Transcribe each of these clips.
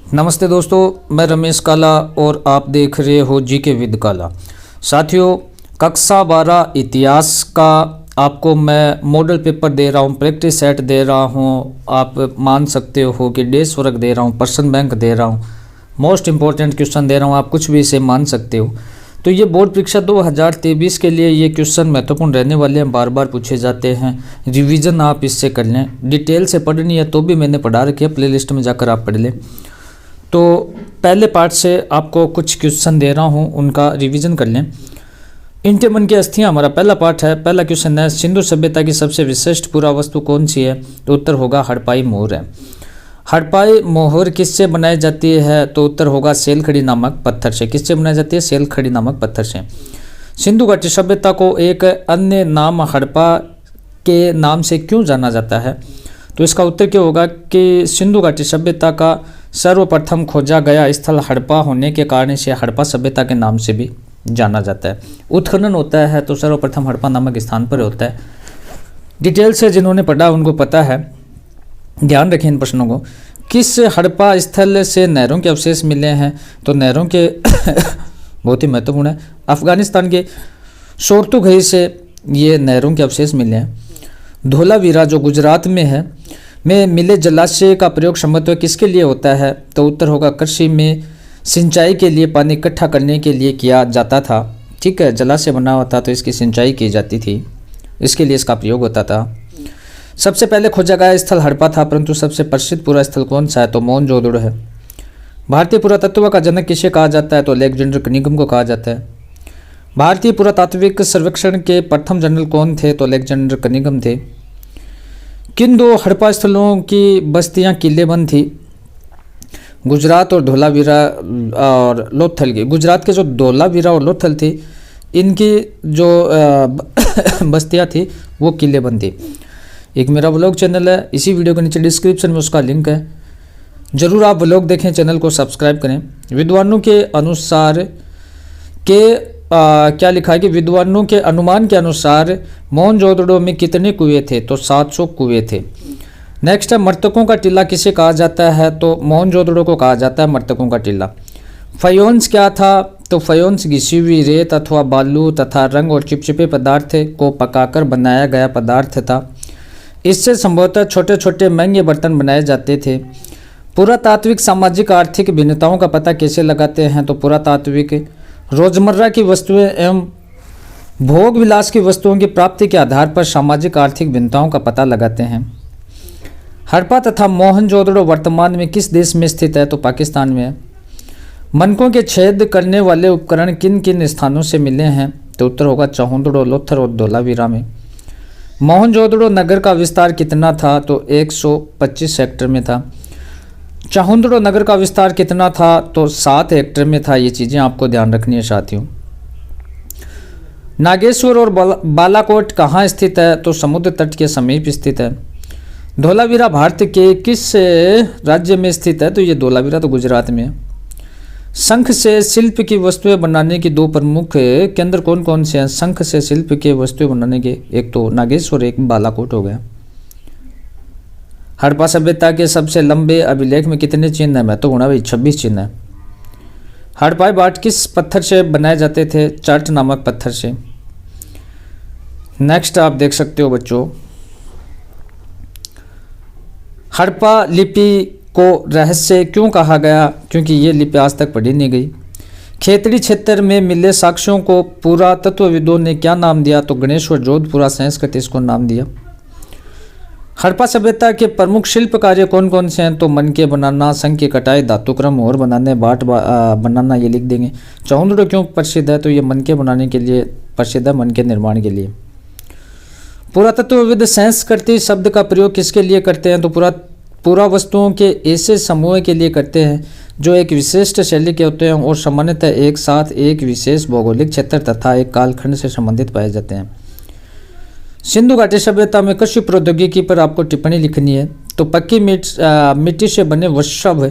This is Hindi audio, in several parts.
नमस्ते दोस्तों, मैं रमेश काला और आप देख रहे हो जीके विद काला। साथियों, कक्षा 12 इतिहास का आपको मैं मॉडल पेपर दे रहा हूँ, प्रैक्टिस सेट दे रहा हूँ। आप मान सकते हो कि डेज वर्क दे रहा हूँ, पर्सन बैंक दे रहा हूँ, मोस्ट इंपॉर्टेंट क्वेश्चन दे रहा हूँ। आप कुछ भी इसे मान सकते हो। तो ये बोर्ड परीक्षा 2023 के लिए ये क्वेश्चन महत्वपूर्ण रहने वाले हैं, बार बार पूछे जाते हैं। रिवीजन आप इससे कर लें, डिटेल से पढ़नी है तो भी मैंने पढ़ा रखी है, प्लेलिस्ट में जाकर आप पढ़ लें। तो पहले पार्ट से आपको कुछ क्वेश्चन दे रहा हूँ, उनका रिवीजन कर लें। इनके मन की अस्थियाँ हमारा पहला पार्ट है। पहला क्वेश्चन है, सिंधु सभ्यता की सबसे विशिष्ट पुरावस्तु कौन सी है? तो उत्तर होगा हड़प्पाई मोहर है। हड़प्पाई मोहर किससे बनाई जाती है? तो उत्तर होगा सेलखड़ी नामक पत्थर से। किससे बनाई जाती है? सेलखड़ी नामक पत्थर से। सिंधु घाटी सभ्यता को एक अन्य नाम हड़प्पा के नाम से क्यों जाना जाता है? तो इसका उत्तर क्या होगा कि सिंधु घाटी सभ्यता का सर्वप्रथम खोजा गया स्थल हड़प्पा होने के कारण इसे हड़प्पा सभ्यता के नाम से भी जाना जाता है। उत्खनन होता है तो सर्वप्रथम हड़प्पा नामक स्थान पर होता है। डिटेल से जिन्होंने पढ़ा उनको पता है, ध्यान रखें इन प्रश्नों को। किस हड़प्पा स्थल से नहरों के अवशेष मिले हैं? तो नहरों के बहुत ही महत्वपूर्ण है, अफगानिस्तान के सोरतुघई से ये नहरों के अवशेष मिले हैं। धोलावीरा जो गुजरात में है में मिले जलाशय का प्रयोग संभवतः किसके लिए होता है? तो उत्तर होगा कृषि में सिंचाई के लिए पानी इकट्ठा करने के लिए किया जाता था। ठीक है, जलाशय बना हुआ था तो इसकी सिंचाई की जाती थी, इसके लिए इसका प्रयोग होता था। सबसे पहले खोजा गया स्थल हड़प्पा था, परंतु सबसे प्रसिद्ध पूरा स्थल कौन सा है? तो मोहनजोदड़ो है। भारतीय पुरातत्व का जनक किसे कहा जाता है? तो अलेक्जेंडर कनिंघम को कहा जाता है। भारतीय पुरातात्विक सर्वेक्षण के प्रथम जनरल कौन थे? तो अलेक्जेंडर कनिंघम थे। किन दो हड़प्पा स्थलों की बस्तियां किलेबंद थी? गुजरात और धोलावीरा और लोथल की। गुजरात के जो धोलावीरा और लोथल थी, इनकी जो बस्तियां थी वो किलेबंद थी। एक मेरा व्लॉग चैनल है, इसी वीडियो के नीचे डिस्क्रिप्शन में उसका लिंक है, जरूर आप व्लॉग देखें, चैनल को सब्सक्राइब करें। विद्वानों के अनुसार क्या लिखा है कि विद्वानों के अनुमान के अनुसार मोहनजोदड़ो में कितने कुएं थे? तो 700 कुएं थे। नेक्स्ट है, मृतकों का टीला किसे कहा जाता है? तो मोहनजोदड़ो को कहा जाता है मृतकों का टीला। फयोन्स क्या था? तो फयोन्स घिसी हुई रेत अथवा बालू तथा रंग और चिपचिपे पदार्थ को पकाकर बनाया गया पदार्थ था। इससे संभवतः छोटे छोटे महंगे बर्तन बनाए जाते थे। पुरातात्विक सामाजिक आर्थिक भिन्नताओं का पता कैसे लगाते हैं? तो पुरातात्विक रोजमर्रा की वस्तुएं एवं भोग विलास की वस्तुओं की प्राप्ति के आधार पर सामाजिक आर्थिक भिन्नताओं का पता लगाते हैं। हड़प्पा तथा मोहनजोदड़ो वर्तमान में किस देश में स्थित है? तो पाकिस्तान में है। मनकों के छेद करने वाले उपकरण किन किन स्थानों से मिले हैं? तो उत्तर होगा चौहंदड़ो, लोथल और धोलावीरा में। मोहनजोदड़ो नगर का विस्तार कितना था? तो 125 हेक्टेयर में था। चौहंदड़ो नगर का विस्तार कितना था? तो 7 हेक्टेयर में था। ये चीज़ें आपको ध्यान रखनी है साथियों। नागेश्वर और बालाकोट कहाँ स्थित है? तो समुद्र तट के समीप स्थित है। धोलावीरा भारत के किस राज्य में स्थित है? तो ये धोलावीरा तो गुजरात में है। शंख से शिल्प की वस्तुएं बनाने की 2 प्रमुख केंद्र कौन कौन से हैं? शंख से शिल्प के वस्तुएं बनाने के, एक तो नागेश्वर, एक बालाकोट हो गया। हड़प्पा सभ्यता के सबसे लंबे अभिलेख में कितने चिन्ह हैं? तो भाई 26 चिन्ह है। हड़प्पाई बाट किस पत्थर से बनाए जाते थे? चार्ट नामक पत्थर से। नेक्स्ट आप देख सकते हो बच्चों, हड़प्पा लिपि को रहस्य क्यों कहा गया? क्योंकि ये लिपि आज तक पढ़ी नहीं गई। खेतड़ी क्षेत्र में मिले साक्ष्यों को पुरातत्वविदों ने क्या नाम दिया? तो गणेश और जोधपुरा संस्कृत इसको नाम दिया। हड़प्पा सभ्यता के प्रमुख शिल्प कार्य कौन कौन से हैं? तो मनके बनाना, शंख की कटाई, धातुक्रम मोहर बनाने, बाट बनाना, ये लिख देंगे। चौहंदड़ो क्यों प्रसिद्ध है? तो ये मनके बनाने के लिए प्रसिद्ध है, मनके निर्माण के लिए। पुरातत्वविद संस्कृति शब्द का प्रयोग किसके लिए करते हैं? तो पूरा वस्तुओं के ऐसे समूह के लिए करते हैं जो एक विशिष्ट शैली के होते हैं और सामान्यतः एक साथ एक विशेष भौगोलिक क्षेत्र तथा एक कालखंड से संबंधित पाए जाते हैं। सिंधु घाटी सभ्यता में कृषि प्रौद्योगिकी पर आपको टिप्पणी लिखनी है। तो पक्की मिट्टी से बने वृषभ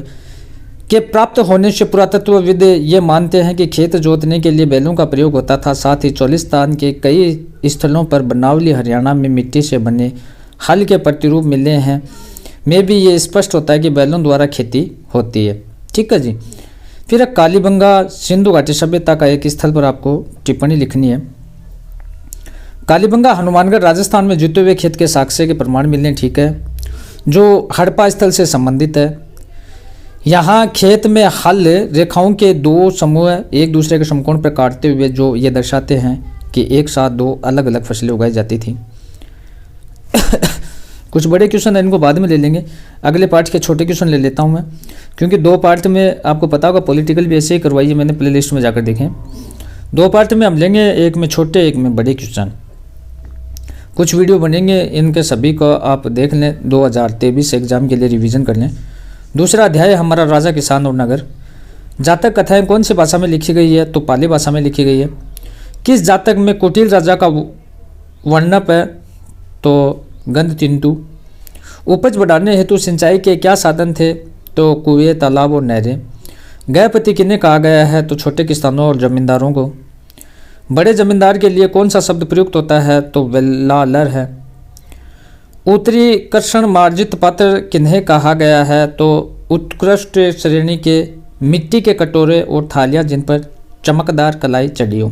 के प्राप्त होने से पुरातत्वविद ये मानते हैं कि खेत जोतने के लिए बैलों का प्रयोग होता था। साथ ही चोलिस्तान के कई स्थलों पर बनावली हरियाणा में मिट्टी से बने हल के प्रतिरूप मिले हैं में भी ये स्पष्ट होता है कि बैलों द्वारा खेती होती है। ठीक है जी। फिर कालीबंगा सिंधु घाटी सभ्यता का एक स्थल पर आपको टिप्पणी लिखनी है। कालीबंगा हनुमानगढ़ राजस्थान में जुते हुए खेत के साक्ष्य के प्रमाण मिलने, ठीक है, जो हड़प्पा स्थल से संबंधित है। यहाँ खेत में हल रेखाओं के दो समूह एक दूसरे के समकोण पर काटते हुए जो ये दर्शाते हैं कि एक साथ दो अलग अलग फसलें उगाई जाती थी। कुछ बड़े क्वेश्चन है, इनको बाद में ले लेंगे। अगले पार्ट के छोटे क्वेश्चन ले लेता हूँ मैं, क्योंकि 2 पार्ट में आपको पता होगा पॉलिटिकल भी ऐसे ही करवाई है मैंने, प्लेलिस्ट में जाकर देखें। 2 पार्ट में हम लेंगे, एक में छोटे एक में बड़े क्वेश्चन। कुछ वीडियो बनेंगे, इनके सभी को आप देख लें, 2023 एग्जाम के लिए रिवीजन कर लें। दूसरा अध्याय हमारा राजा किसान और नगर। जातक कथाएं कौन सी भाषा में लिखी गई है? तो पाली भाषा में लिखी गई है। किस जातक में कुटिल राजा का वर्णप है? तो गंधतिंतु। उपज बढ़ाने हेतु सिंचाई के क्या साधन थे? तो कुएं, तालाब और नहरें। गृहपति किन्हें कहा गया है? तो छोटे किसानों और जमींदारों को। बड़े जमींदार के लिए कौन सा शब्द प्रयुक्त होता है? तो वेल्लालर है। उत्तरी कर्षण मार्जित पात्र किन्हें कहा गया है? तो उत्कृष्ट श्रेणी के मिट्टी के कटोरे और थालियां जिन पर चमकदार कलाई चढ़ी हो।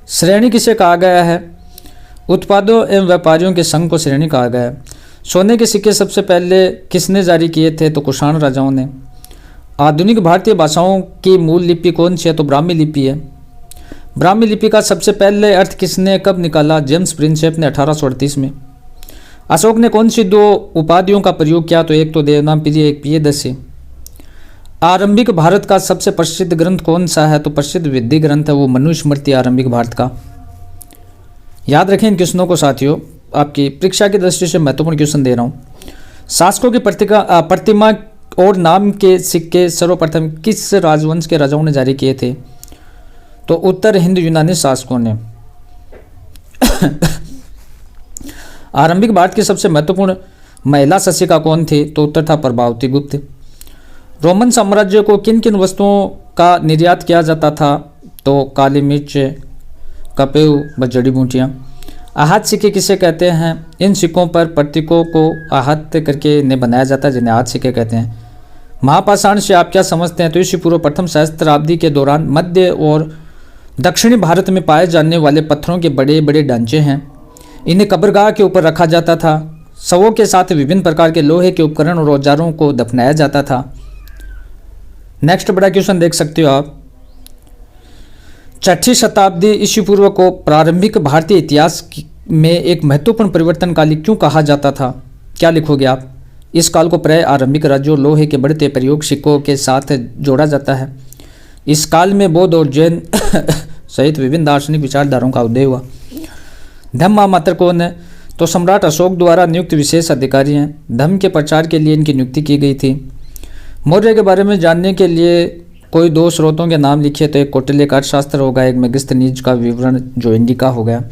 श्रेणी किसे कहा गया है? उत्पादों एवं व्यापारियों के संघ को श्रेणी कहा गया है। सोने के सिक्के सबसे पहले किसने जारी किए थे? तो कुषाण राजाओं ने। आधुनिक भारतीय भाषाओं की मूल लिपि कौन सी है? तो ब्राह्मी लिपि है। ब्राह्मी लिपि का सबसे पहले अर्थ किसने कब निकाला? जेम्स प्रिंसेप ने 1838 में। अशोक ने कौन सी 2 उपाधियों का प्रयोग किया? तो एक तो देवनाम प्रिय, एक प्रियदर्शी। आरंभिक भारत का सबसे प्रसिद्ध ग्रंथ कौन सा है? तो प्रसिद्ध विधि ग्रंथ है वो मनुस्मृति आरंभिक भारत का। याद रखें इन क्वेश्चनों को साथियों, आपकी परीक्षा की दृष्टि से महत्वपूर्ण क्वेश्चन दे रहा हूँ। शासकों की प्रतिमा और नाम के सिक्के सर्वप्रथम किस राजवंश के राजाओं ने जारी किए थे? तो उत्तर हिंद यूनानी शासकों ने। आरंभिक भारत की सबसे महत्वपूर्ण महिला शासिका कौन थी? तो उत्तर था प्रभावती गुप्त। रोमन साम्राज्य को किन किन वस्तुओं का निर्यात किया जाता था? तो काली मिर्च, कपेव व जड़ी बूटियाँ। आहत सिक्के किसे कहते हैं? इन सिक्कों पर प्रतीकों को आहत करके इन्हें बनाया जाता है, जिन्हें आहत सिक्के कहते हैं। महापाषाण से आप क्या समझते हैं? तो ईसा पूर्व प्रथम सहस्त्राब्दी के दौरान मध्य और दक्षिणी भारत में पाए जाने वाले पत्थरों के बड़े बड़े ढांचे हैं। इन्हें कब्रगाह के ऊपर रखा जाता था। शवों के साथ विभिन्न प्रकार के लोहे के उपकरण और औजारों को दफनाया जाता था। नेक्स्ट बड़ा क्वेश्चन देख सकते हो आप। 6वीं शताब्दी ईसा पूर्व को प्रारंभिक भारतीय इतिहास में एक महत्वपूर्ण परिवर्तनकाली क्यों कहा जाता था? क्या लिखोगे आप? इस काल को प्राय आरंभिक राज्यों लोहे के बढ़ते प्रयोग सिक्कों के साथ जोड़ा जाता है। इस काल में बौद्ध और जैन सहित विभिन्न दार्शनिक विचारधाराओं का उदय हुआ। धम्म महामात्र कौन है? तो सम्राट अशोक द्वारा नियुक्त विशेष अधिकारी हैं। धर्म के प्रचार के लिए इनकी नियुक्ति की गई थी। मौर्य के बारे में जानने के लिए कोई 2 स्रोतों के नाम लिखिए। तो एक कौटिल्य का अर्थशास्त्र होगा, एक मेगस्थनीज का विवरण जो इंडिका हो गया,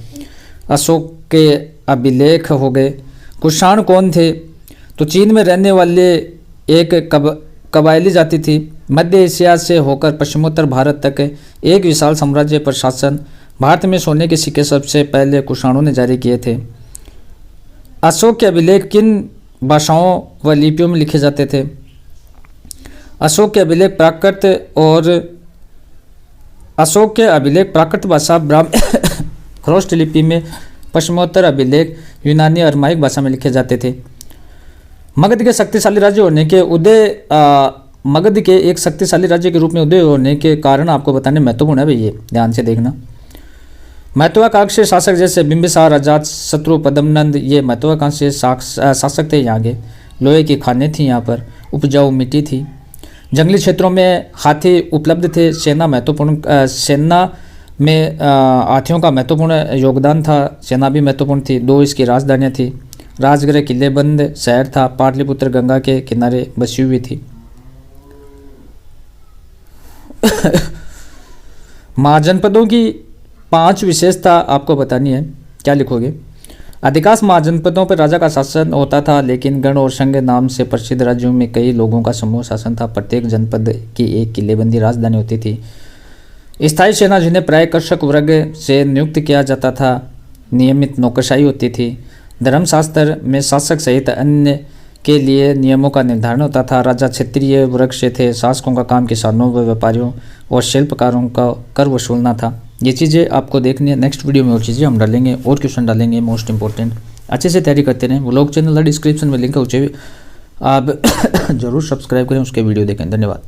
अशोक के अभिलेख हो गए। कुषाण कौन थे? तो चीन में रहने वाले एक कबायली जाति थी। मध्य एशिया से होकर पश्चिमोत्तर भारत तक एक विशाल साम्राज्य पर शासन। भारत में सोने के सिक्के सबसे पहले कुषाणों ने जारी किए थे। अशोक के अभिलेख किन भाषाओं व लिपियों में लिखे जाते थे? अशोक के अभिलेख प्राकृत भाषा ख्रोष्ट लिपि में, पश्चिमोत्तर अभिलेख यूनानी अरमाइक भाषा में लिखे जाते थे। मगध के शक्तिशाली राज्य होने के मगध के एक शक्तिशाली राज्य के रूप में उदय होने के कारण आपको बताने महत्वपूर्ण है भाई, ये ध्यान से देखना। महत्वाकांक्षी शासक जैसे बिंबिसार, अजात शत्रु, पद्मनंद ये महत्वाकांक्षी शासक थे। यहाँ के लोहे की खानें थी, यहाँ पर उपजाऊ मिट्टी थी। जंगली क्षेत्रों में हाथी उपलब्ध थे। सेना में हाथियों का महत्वपूर्ण योगदान था। सेना भी महत्वपूर्ण थी। 2 इसकी राजधानियाँ थी। राजगृह किलेबंद शहर था। पाटलिपुत्र गंगा के किनारे बसी हुई थी। महाजनपदों की 5 विशेषता आपको बतानी है। क्या लिखोगे? अधिकांश महाजनपदों पर राजा का शासन होता था, लेकिन गण और संघ नाम से प्रसिद्ध राज्यों में कई लोगों का समूह शासन था। प्रत्येक जनपद की एक किलेबंदी राजधानी होती थी। स्थायी सेना जिन्हें प्राय कृषक वर्ग से नियुक्त किया जाता था। नियमित नौकरशाही होती थी। धर्मशास्त्र में शासक सहित अन्य के लिए नियमों का निर्धारण होता था। राजा क्षत्रिय वर्ग से थे, शासकों का काम किसानों व व्यापारियों और शिल्पकारों का कर वसूलना था। ये चीज़ें आपको देखनी है। नेक्स्ट वीडियो में और चीज़ें हम डालेंगे और क्वेश्चन डालेंगे मोस्ट इंपॉर्टेंट। अच्छे से तैयारी करते रहें। व्लॉग चैनल डिस्क्रिप्शन में लिंक है, उसे आप जरूर सब्सक्राइब करें, उसके वीडियो देखें। धन्यवाद।